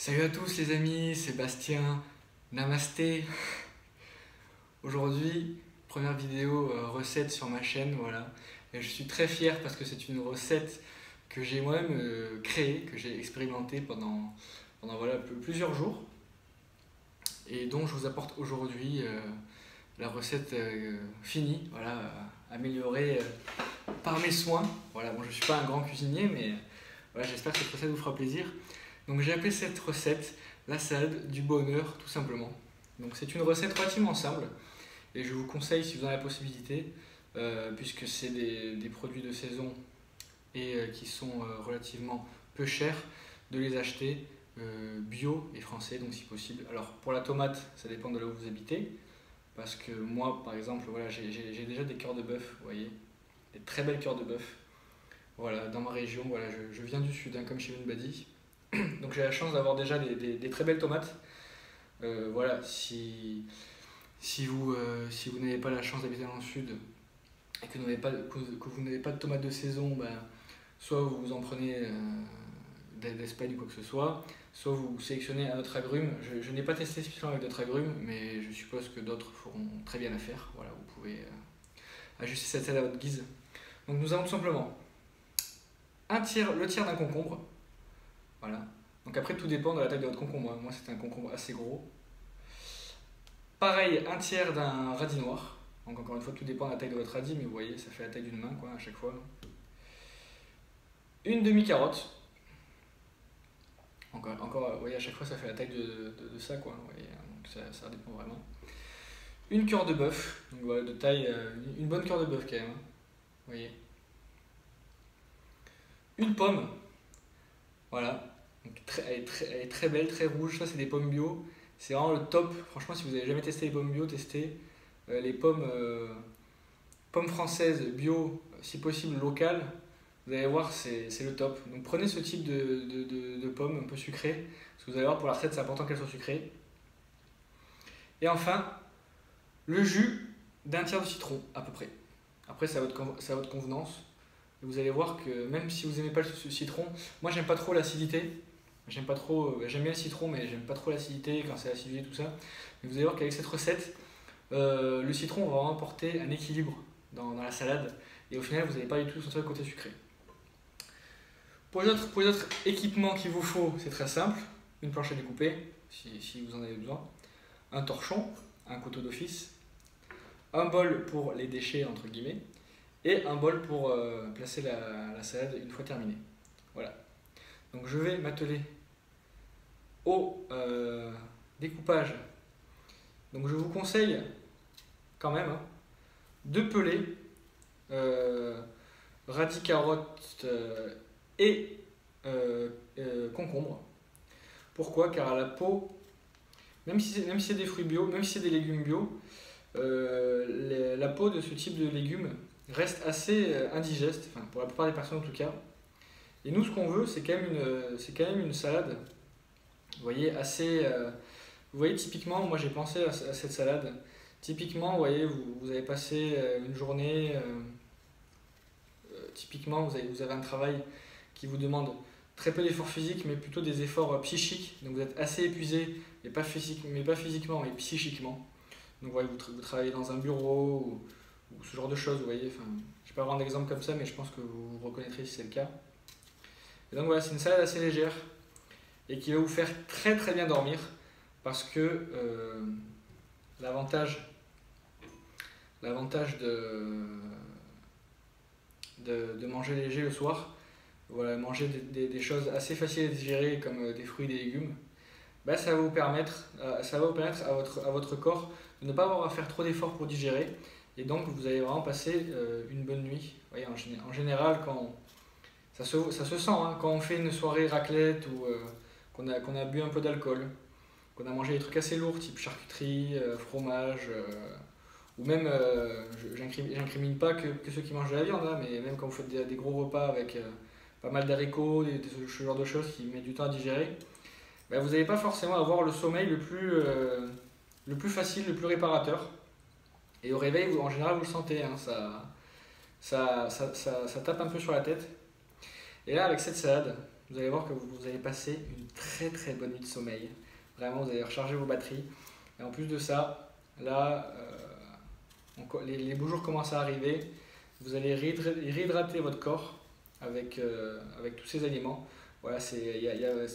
Salut à tous les amis, c'est Bastien, namasté. Aujourd'hui, première vidéo recette sur ma chaîne, voilà. Et je suis très fier parce que c'est une recette que j'ai moi-même créée, que j'ai expérimentée pendant voilà, plusieurs jours. Et dont je vous apporte aujourd'hui la recette finie, voilà, améliorée par mes soins. Voilà, bon, je ne suis pas un grand cuisinier, mais voilà, j'espère que cette recette vous fera plaisir. Donc j'ai appelé cette recette la salade du bonheur tout simplement. Donc c'est une recette relativement simple et je vous conseille si vous en avez la possibilité, puisque c'est des produits de saison et qui sont relativement peu chers, de les acheter bio et français, donc si possible. Alors pour la tomate, ça dépend de là où vous habitez, parce que moi par exemple, voilà, j'ai déjà des cœurs de bœuf, vous voyez, des très belles cœurs de bœuf. Voilà, dans ma région, voilà, je viens du sud, hein, comme chez Badi. Donc j'ai la chance d'avoir déjà des très belles tomates. Voilà, si vous n'avez pas la chance d'habiter dans le sud et que vous n'avez pas de tomates de saison, ben, soit vous en prenez d'Espagne ou quoi que ce soit vous sélectionnez un autre agrume. Je n'ai pas testé spécialement avec d'autres agrumes, mais je suppose que d'autres feront très bien l'affaire. Voilà, vous pouvez ajuster cette salade à votre guise. Donc nous avons tout simplement le tiers d'un concombre. Voilà. Donc après, tout dépend de la taille de votre concombre. Moi, c'est un concombre assez gros. Pareil, un tiers d'un radis noir. Donc encore une fois, tout dépend de la taille de votre radis, mais vous voyez, ça fait la taille d'une main, quoi, à chaque fois. Une demi-carotte. Encore, vous voyez, à chaque fois, ça fait la taille de ça, quoi. Vous voyez, donc ça dépend vraiment. Une cœur de bœuf. Donc voilà, de taille, une bonne cœur de bœuf quand même. Hein. Vous voyez. Une pomme. Voilà. Donc, elle est très belle, très rouge. Ça, c'est des pommes bio. C'est vraiment le top. Franchement, si vous n'avez jamais testé les pommes bio, testez. Les pommes françaises bio, si possible locales. Vous allez voir, c'est le top. Donc prenez ce type de pommes un peu sucrées. Parce que vous allez voir, pour la recette, c'est important qu'elles soient sucrées. Et enfin, le jus d'un tiers de citron, à peu près. Après, c'est à votre convenance. Et vous allez voir que même si vous n'aimez pas le citron, moi j'aime pas trop l'acidité. J'aime bien le citron, mais j'aime pas trop l'acidité quand c'est acidulé, tout ça. Mais vous allez voir qu'avec cette recette, le citron va vraiment apporter un équilibre dans la salade. Et au final, vous n'allez pas du tout sentir le côté sucré. Pour les autres équipements qu'il vous faut, c'est très simple. Une planche à découper, si vous en avez besoin. Un torchon, un couteau d'office. Un bol pour les déchets, entre guillemets. Et un bol pour placer la salade une fois terminée. Voilà. Donc je vais m'atteler au découpage. Donc je vous conseille quand même de peler radis, carottes et concombre. Pourquoi? Car à la peau, même si c'est des fruits bio, même si c'est des légumes bio, la peau de ce type de légumes reste assez indigeste, enfin pour la plupart des personnes en tout cas. Et nous, ce qu'on veut, c'est quand même une salade, vous voyez, assez... vous voyez, typiquement, moi j'ai pensé à cette salade. Typiquement, vous voyez, vous avez passé une journée, typiquement, vous avez un travail qui vous demande très peu d'efforts physiques, mais plutôt des efforts psychiques. Donc vous êtes assez épuisé, mais pas physiquement, mais psychiquement. Donc vous voyez, vous travaillez dans un bureau ou ce genre de choses, vous voyez. Enfin, je ne vais pas avoir un exemple comme ça, mais je pense que vous reconnaîtrez si c'est le cas. Et donc voilà, c'est une salade assez légère et qui va vous faire très très bien dormir parce que l'avantage de manger léger le soir, voilà, manger des choses assez faciles à digérer comme des fruits et des légumes, bah, ça va vous permettre à votre corps de ne pas avoir à faire trop d'efforts pour digérer et donc vous allez vraiment passer une bonne nuit. Vous voyez, en général, ça se sent hein, quand on fait une soirée raclette ou qu'on a bu un peu d'alcool, qu'on a mangé des trucs assez lourds type charcuterie, fromage, ou même, j'incrimine pas que ceux qui mangent de la viande, hein, mais même quand vous faites des gros repas avec pas mal d'haricots, ce genre de choses qui mettent du temps à digérer, ben vous n'allez pas forcément avoir le sommeil le plus facile, le plus réparateur. Et au réveil, en général, vous le sentez, hein, ça tape un peu sur la tête. Et là, avec cette salade, vous allez voir que vous allez passer une très très bonne nuit de sommeil. Vraiment, vous allez recharger vos batteries. Et en plus de ça, là, les beaux jours commencent à arriver. Vous allez réhydrater votre corps avec tous ces aliments. Voilà,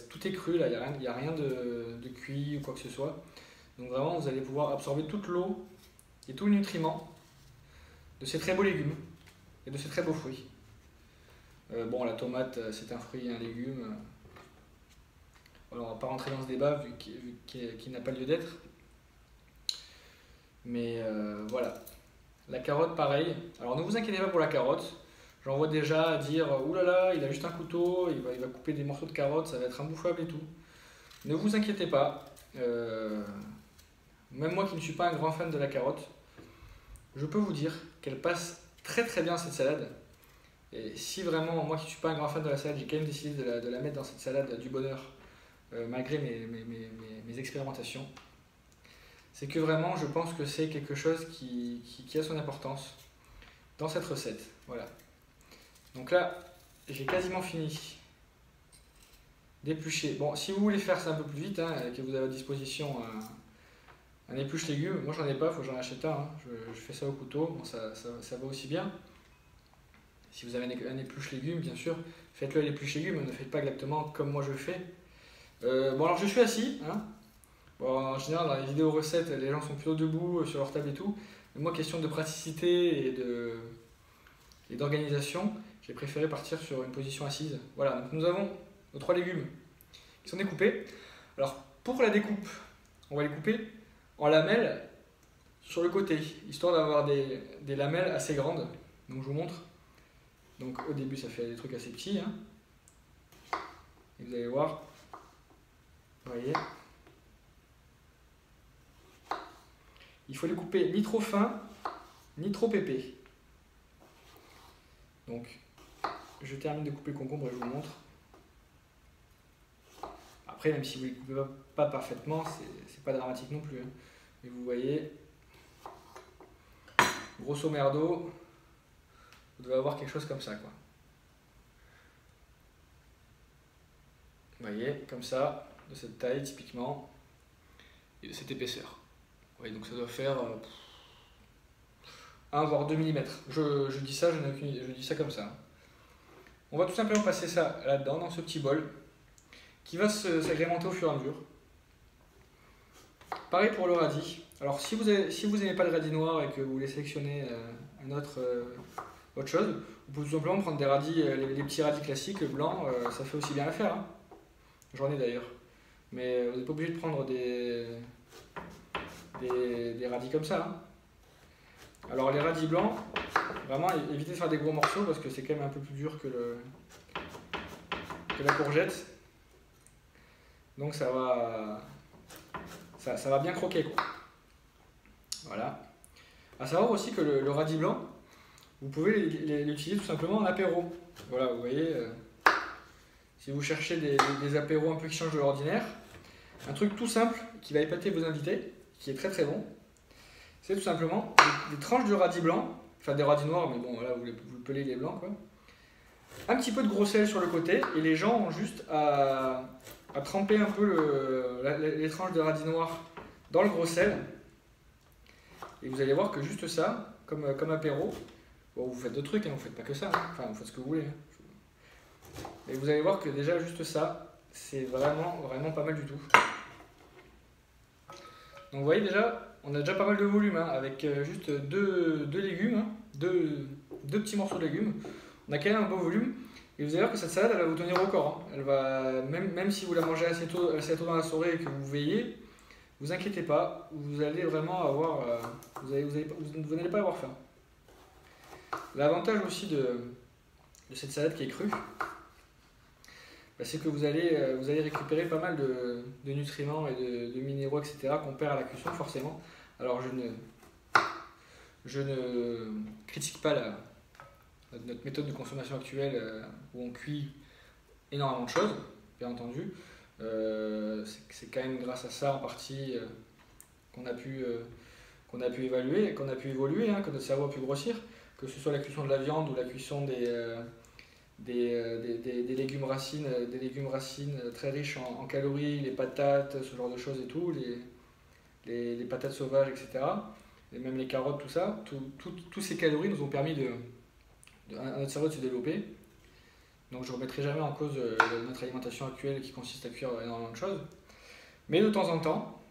tout est cru, là, il n'y a rien de cuit ou quoi que ce soit. Donc vraiment, vous allez pouvoir absorber toute l'eau et tous les nutriments de ces très beaux légumes et de ces très beaux fruits. Bon, la tomate, c'est un fruit et un légume. Voilà, on ne va pas rentrer dans ce débat vu qu'il n'a pas lieu d'être. Mais voilà. La carotte, pareil. Alors ne vous inquiétez pas pour la carotte. J'en vois déjà dire « Ouh là là, il a juste un couteau, il va couper des morceaux de carotte, ça va être imbouffable et tout. » Ne vous inquiétez pas. Même moi qui ne suis pas un grand fan de la carotte, je peux vous dire qu'elle passe très très bien cette salade. Et si vraiment, moi qui ne suis pas un grand fan de la salade, j'ai quand même décidé de la mettre dans cette salade du bonheur, malgré mes expérimentations, c'est que vraiment je pense que c'est quelque chose qui a son importance dans cette recette. Voilà. Donc là, j'ai quasiment fini d'éplucher. Bon, si vous voulez faire ça un peu plus vite, hein, que vous avez à disposition un épluche légumes, moi j'en ai pas, il faut que j'en achète un. Hein. Je fais ça au couteau, bon, ça va aussi bien. Si vous avez un épluche légumes, bien sûr, faites-le à l'épluche légumes, ne faites pas exactement comme moi je fais. Bon, alors je suis assis. Hein. Bon, en général, dans les vidéos recettes, les gens sont plutôt debout sur leur table et tout. Mais moi, question de praticité et d'organisation, j'ai préféré partir sur une position assise. Voilà, donc nous avons nos 3 légumes qui sont découpés. Alors, pour la découpe, on va les couper en lamelles sur le côté, histoire d'avoir des lamelles assez grandes. Donc, je vous montre. Donc, au début, ça fait des trucs assez petits. Hein. Et vous allez voir. Vous voyez. Il faut les couper ni trop fin, ni trop épais. Donc, je termine de couper le concombre et je vous montre. Après, même si vous ne les coupez pas parfaitement, c'est pas dramatique non plus. Hein. Mais vous voyez, grosso merdo, vous devez avoir quelque chose comme ça, quoi. Vous voyez, comme ça, de cette taille typiquement, et de cette épaisseur. Vous voyez, donc ça doit faire 1 voire 2 mm. Je dis ça, je dis ça comme ça. On va tout simplement passer ça là-dedans, dans ce petit bol, qui va s'agrémenter au fur et à mesure. Pareil pour le radis. Alors si vous n'aimez pas le radis noir et que vous voulez sélectionner autre chose, vous pouvez tout simplement prendre des radis, les petits radis classiques blancs, ça fait aussi bien l'affaire. Hein. J'en ai d'ailleurs. Mais vous n'êtes pas obligé de prendre des radis comme ça. Hein. Alors les radis blancs, vraiment évitez de faire des gros morceaux parce que c'est quand même un peu plus dur que la courgette. Donc ça va bien croquer, quoi. Voilà. À savoir aussi que le radis blanc, vous pouvez l'utiliser tout simplement en apéro. Voilà, vous voyez, si vous cherchez des apéros un peu qui changent de l'ordinaire, un truc tout simple qui va épater vos invités, qui est très très bon, c'est tout simplement des tranches de radis blanc, enfin des radis noirs, mais bon, voilà, vous pelez les blancs, quoi. Un petit peu de gros sel sur le côté, et les gens ont juste à tremper un peu les tranches de radis noirs dans le gros sel. Et vous allez voir que juste ça, comme apéro, bon, vous faites d'autres trucs, hein, vous faites pas que ça, hein. Enfin vous faites ce que vous voulez. Hein. Mais vous allez voir que déjà juste ça, c'est vraiment, vraiment pas mal du tout. Donc vous voyez déjà, on a déjà pas mal de volume, hein, avec juste deux légumes, hein, deux petits morceaux de légumes. On a quand même un beau volume. Et vous allez voir que cette salade, elle va vous tenir au corps. Hein. Elle va, même si vous la mangez assez tôt dans la soirée et que vous veillez, vous inquiétez pas, vous allez vraiment avoir, vous n'allez pas avoir faim. L'avantage aussi de cette salade qui est crue, bah, c'est que vous allez récupérer pas mal de nutriments et de minéraux, etc. qu'on perd à la cuisson forcément. Alors je ne critique pas notre méthode de consommation actuelle où on cuit énormément de choses, bien entendu. C'est quand même grâce à ça en partie qu'on a pu évaluer, qu'on a pu évoluer, hein, que notre cerveau a pu grossir, que ce soit la cuisson de la viande ou la cuisson des légumes racines très riches en calories, les patates, ce genre de choses et tout, les patates sauvages, etc. Et même les carottes, tout ça, tous ces calories nous ont permis à notre cerveau de se développer. Donc je ne remettrai jamais en cause notre alimentation actuelle qui consiste à cuire énormément de choses. Mais de temps en temps,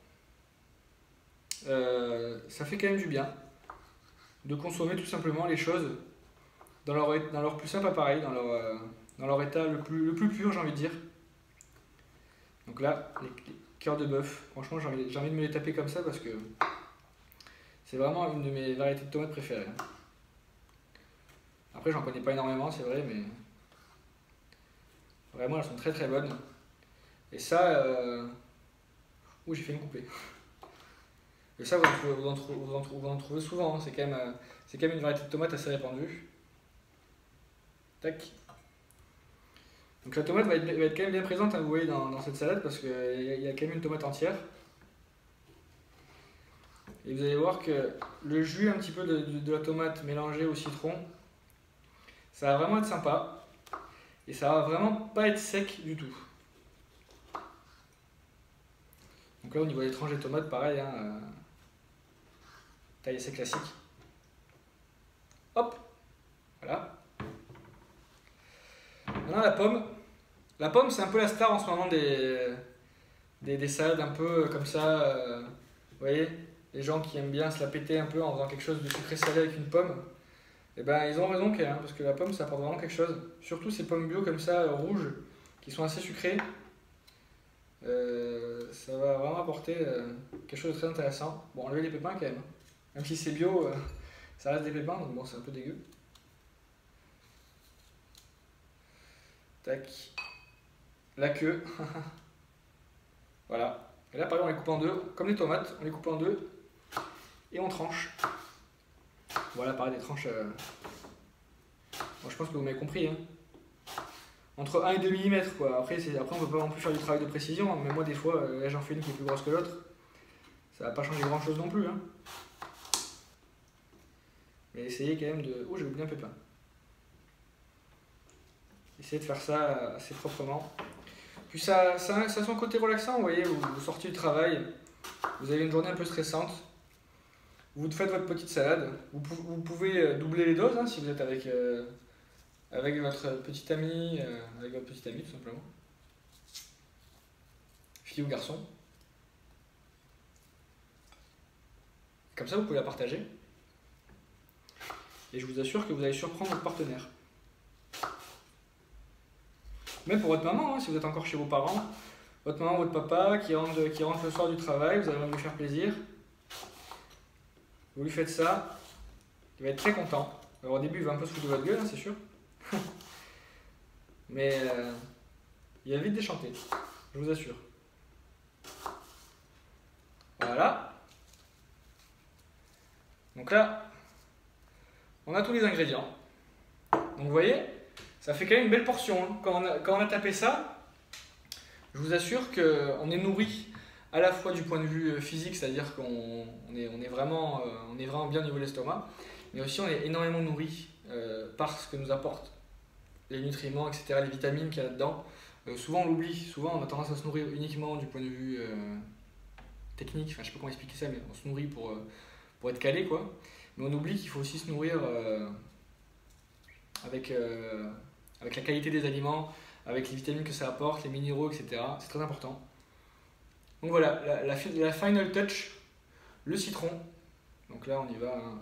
ça fait quand même du bien de consommer tout simplement les choses dans leur plus simple appareil, dans leur état le plus pur, j'ai envie de dire. Donc là, les cœurs de bœuf, franchement, j'ai envie de me les taper comme ça parce que c'est vraiment une de mes variétés de tomates préférées. Après, j'en connais pas énormément, c'est vrai, mais vraiment, elles sont très très bonnes. Et ça, j'ai fait une coupée. Et ça, vous en trouvez souvent, hein. C'est quand même une variété de tomates assez répandue. Tac. Donc la tomate va être quand même bien présente, hein, vous voyez, dans cette salade, parce qu'il y a quand même une tomate entière. Et vous allez voir que le jus un petit peu de la tomate mélangé au citron, ça va vraiment être sympa. Et ça va vraiment pas être sec du tout. Donc là, au niveau des tranches de tomates, pareil, hein, taille assez classique. Hop, voilà. Maintenant la pomme. La pomme, c'est un peu la star en ce moment des salades un peu comme ça. Vous voyez, les gens qui aiment bien se la péter un peu en faisant quelque chose de sucré salé avec une pomme. Et ben ils ont raison quand même, parce que la pomme ça apporte vraiment quelque chose. Surtout ces pommes bio comme ça, rouges, qui sont assez sucrées. Ça va vraiment apporter quelque chose de très intéressant. Bon, enlever les pépins quand même. Même si c'est bio, ça reste des pépins, donc bon, c'est un peu dégueu. Tac. La queue. Voilà. Et là, pareil, on les coupe en deux, comme les tomates, on les coupe en deux et on tranche. Voilà, pareil, des tranches. Bon, je pense que vous m'avez compris. Hein. Entre 1 et 2 mm, quoi. Après, on peut pas non plus faire du travail de précision. Hein. Mais moi, des fois, là, j'en fais une qui est plus grosse que l'autre. Ça va pas changer grand chose non plus. Hein. Mais essayez quand même de. Oh, j'ai oublié un pépin. Essayez de faire ça assez proprement. Puis ça a son côté relaxant, vous voyez, vous sortez du travail, vous avez une journée un peu stressante, vous faites votre petite salade, vous pouvez doubler les doses hein, si vous êtes avec votre petite amie, tout simplement, fille ou garçon. Comme ça, vous pouvez la partager. Et je vous assure que vous allez surprendre votre partenaire. Même pour votre maman, hein, si vous êtes encore chez vos parents, votre maman, votre papa qui rentre le soir du travail, vous allez lui faire plaisir. Vous lui faites ça, il va être très content. Alors au début, il va un peu se foutre de votre gueule, hein, c'est sûr. Mais il va vite déchanter, je vous assure. Voilà. Donc là, on a tous les ingrédients. Donc vous voyez, ça fait quand même une belle portion. Hein. Quand on a tapé ça, je vous assure qu'on est nourri à la fois du point de vue physique, c'est-à-dire qu'on est vraiment bien au niveau de l'estomac, mais aussi on est énormément nourri par ce que nous apportent les nutriments, etc., les vitamines qu'il y a là-dedans. Souvent on l'oublie, souvent on a tendance à se nourrir uniquement du point de vue technique, enfin je sais pas comment expliquer ça, mais on se nourrit pour être calé, quoi. Mais on oublie qu'il faut aussi se nourrir avec la qualité des aliments, avec les vitamines que ça apporte, les minéraux, etc. C'est très important. Donc voilà, la final touch, le citron. Donc là on y va. Hein.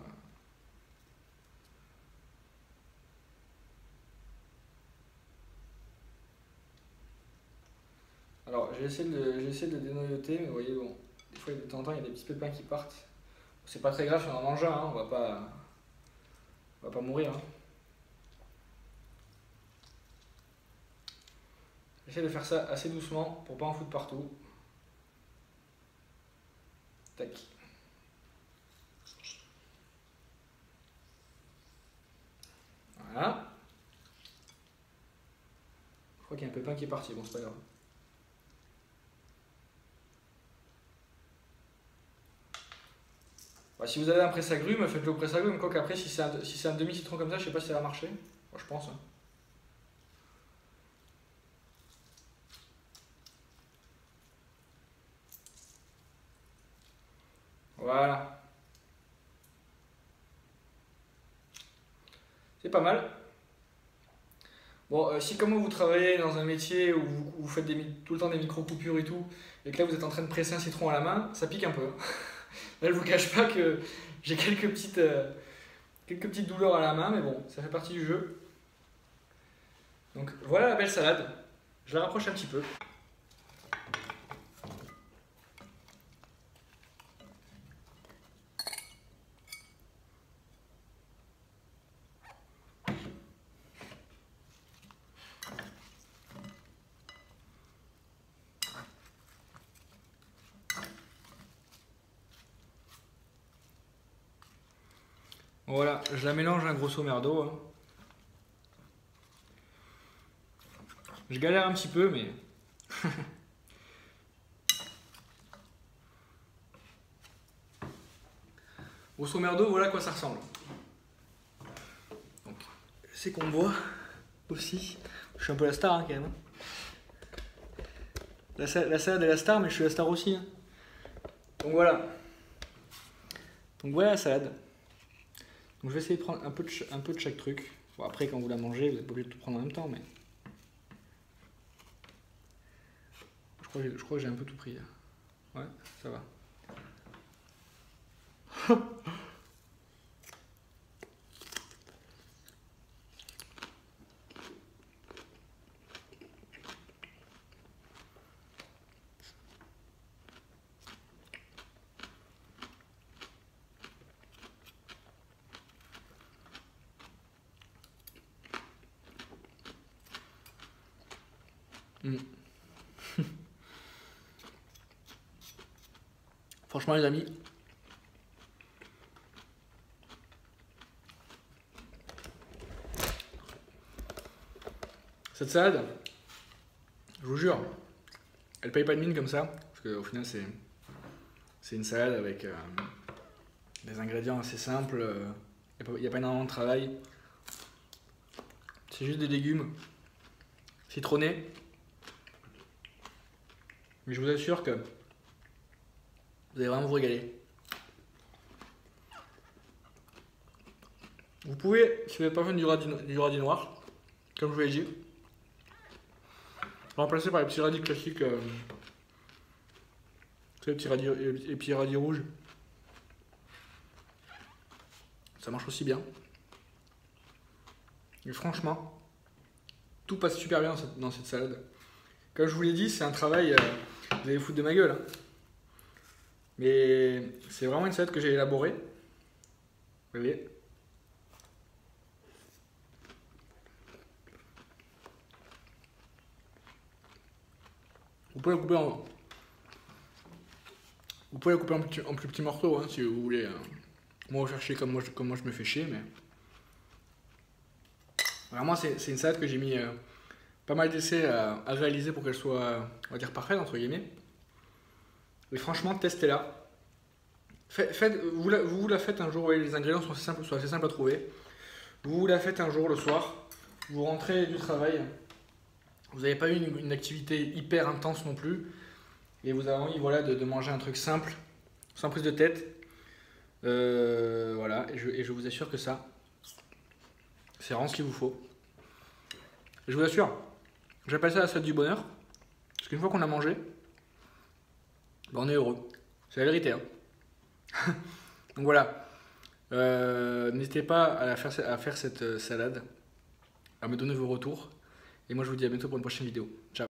Alors j'ai essayé de le dénoyauter, mais vous voyez, bon, des fois de temps en temps il y a des petits pépins qui partent. C'est pas très grave si on en mange un, hein, on va pas mourir. Hein. J'essaie de faire ça assez doucement pour pas en foutre partout. Tac. Voilà. Je crois qu'il y a un pépin qui est parti, bon c'est pas grave. Bah, si vous avez un presse-agrumes, faites-le au presse-agrumes, quoi qu'après si c'est un demi-citron comme ça, je sais pas si ça va marcher. Moi je pense. Hein. Voilà. C'est pas mal. Bon, si comme moi vous travaillez dans un métier où vous faites tout le temps des micro-coupures et tout, et que là vous êtes en train de presser un citron à la main, ça pique un peu. Là je vous cache pas que j'ai quelques petites douleurs à la main, mais bon, ça fait partie du jeu. Donc voilà la belle salade. Je la rapproche un petit peu. Voilà, je la mélange grosso merdo. Hein. Je galère un petit peu, mais... grosso merdo, voilà à quoi ça ressemble. Donc, c'est qu'on voit aussi. Je suis un peu la star hein, quand même. La salade est la star, mais je suis la star aussi. Hein. Donc voilà. Donc voilà la salade. Donc je vais essayer de prendre un peu de chaque truc. Bon, après, quand vous la mangez, vous n'êtes pas obligé de tout prendre en même temps, mais... Je crois que j'ai un peu tout pris. Là. Ouais, ça va. Mm. Franchement les amis, cette salade, je vous jure, elle paye pas de mine comme ça, parce qu'au final c'est une salade avec des ingrédients assez simples, il n'y a pas énormément de travail, c'est juste des légumes citronnés, mais je vous assure que vous allez vraiment vous régaler. Vous pouvez, si vous n'êtes pas fan du radis noir, comme je vous l'ai dit, remplacer par les petits radis classiques, les petits radis rouges. Ça marche aussi bien. Et franchement, tout passe super bien dans cette salade. Comme je vous l'ai dit, c'est un travail, vous allez foutre de ma gueule. Hein. Mais c'est vraiment une salade que j'ai élaborée. Vous voyez ? Vous pouvez la couper en plus petits morceaux hein, si vous voulez. Moi, rechercher comme moi je me fais chier, mais vraiment c'est une salade que j'ai mis pas mal d'essais à réaliser pour qu'elle soit, on va dire, parfaite entre guillemets. Et franchement, testez-la. Vous la faites un jour, voyez, les ingrédients sont assez simples à trouver. Vous la faites un jour le soir, vous rentrez du travail, vous n'avez pas eu une activité hyper intense non plus, et vous avez envie voilà, de manger un truc simple, sans prise de tête. Voilà, et je vous assure que ça, c'est vraiment ce qu'il vous faut. Et je vous assure, j'appelle ça la salade du bonheur, parce qu'une fois qu'on a mangé, ben on est heureux. C'est la vérité. Hein. Donc voilà, n'hésitez pas à faire cette salade, à me donner vos retours. Et moi je vous dis à bientôt pour une prochaine vidéo. Ciao.